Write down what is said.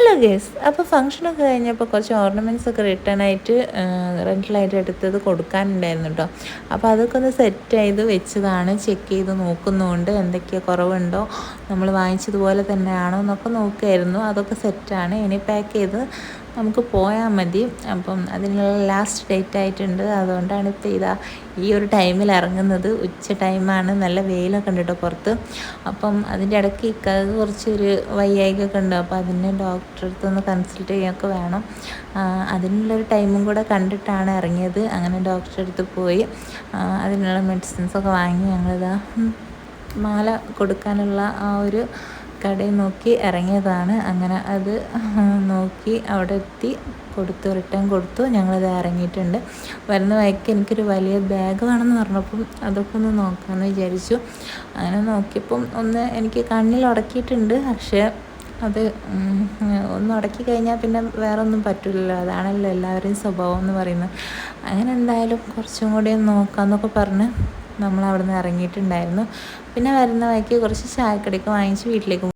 Hello guys, അപ്പോൾ ഫംഗ്ഷനൊക്കെ കഴിഞ്ഞപ്പോൾ കുറച്ച് ഓർണമെൻറ്റ്സ് ഒക്കെ റിട്ടേൺ ആയിട്ട് റെൻറ്റിലായിട്ട് എടുത്തത് കൊടുക്കാനുണ്ടായിരുന്നു കേട്ടോ. അപ്പോൾ അതൊക്കെ ഒന്ന് സെറ്റ് ചെയ്ത് വെച്ചതാണ്. ചെക്ക് ചെയ്ത് നോക്കുന്നുണ്ട് എന്തൊക്കെയാണ് കുറവുണ്ടോ, നമ്മൾ വാങ്ങിച്ചതുപോലെ തന്നെയാണോ എന്നൊക്കെ നോക്കുമായിരുന്നു. അതൊക്കെ സെറ്റാണ്. ഇനി പാക്ക് ചെയ്ത് നമുക്ക് പോയാൽ മതി. അപ്പം അതിനുള്ള ലാസ്റ്റ് ഡേറ്റ് ആയിട്ടുണ്ട്. അതുകൊണ്ടാണ് ഇപ്പോൾ ഈ ഒരു ടൈമിൽ ഇറങ്ങുന്നത്. ഉച്ച ടൈമാണ്, നല്ല വെയിലൊക്കെ ഉണ്ട് കേട്ടോ പുറത്ത്. അപ്പം അതിൻ്റെ ഇടയ്ക്ക് ഇക്കാക്ക് കുറച്ചൊരു വയ്യായികയൊക്കെ ഉണ്ട്. അപ്പോൾ അതിന് ഡോക്ടറെ അടുത്തൊന്ന് കൺസൾട്ട് ചെയ്യുകയൊക്കെ വേണം. അതിനുള്ളൊരു ടൈമും കൂടെ കണ്ടിട്ടാണ് ഇറങ്ങിയത്. അങ്ങനെ ഡോക്ടറെ അടുത്ത് പോയി അതിനുള്ള മെഡിസിൻസൊക്കെ വാങ്ങി ഞങ്ങളിതാ മാല കൊടുക്കാനുള്ള ആ ഒരു കടയിൽ നോക്കി ഇറങ്ങിയതാണ്. അങ്ങനെ അത് നോക്കി അവിടെ എത്തി റിട്ടേൺ കൊടുത്തു. ഞങ്ങളിത് ഇറങ്ങിയിട്ടുണ്ട്. വരുന്ന വഴിക്ക് എനിക്കൊരു വലിയ ബാഗ് വേണമെന്ന് പറഞ്ഞപ്പം അതൊക്കെ ഒന്ന് നോക്കാമെന്ന് വിചാരിച്ചു. അങ്ങനെ നോക്കിയപ്പം ഒന്ന് എനിക്ക് കണ്ണിൽ ഉടക്കിയിട്ടുണ്ട്. പക്ഷേ അത് ഒന്ന് ഉടക്കി കഴിഞ്ഞാൽ പിന്നെ വേറെ ഒന്നും പറ്റില്ലല്ലോ. അതാണല്ലോ എല്ലാവരുടെയും സ്വഭാവം എന്ന് പറയുന്നത്. അങ്ങനെ എന്തായാലും കുറച്ചും കൂടി നോക്കാമെന്നൊക്കെ പറഞ്ഞ് നമ്മൾ അവിടെ നിന്ന് ഇറങ്ങിയിട്ടുണ്ടായിരുന്നു. പിന്നെ വരുന്ന വഴിക്ക് കുറച്ച് ചായക്കടിയൊക്കെ വാങ്ങിച്ച് വീട്ടിലേക്ക്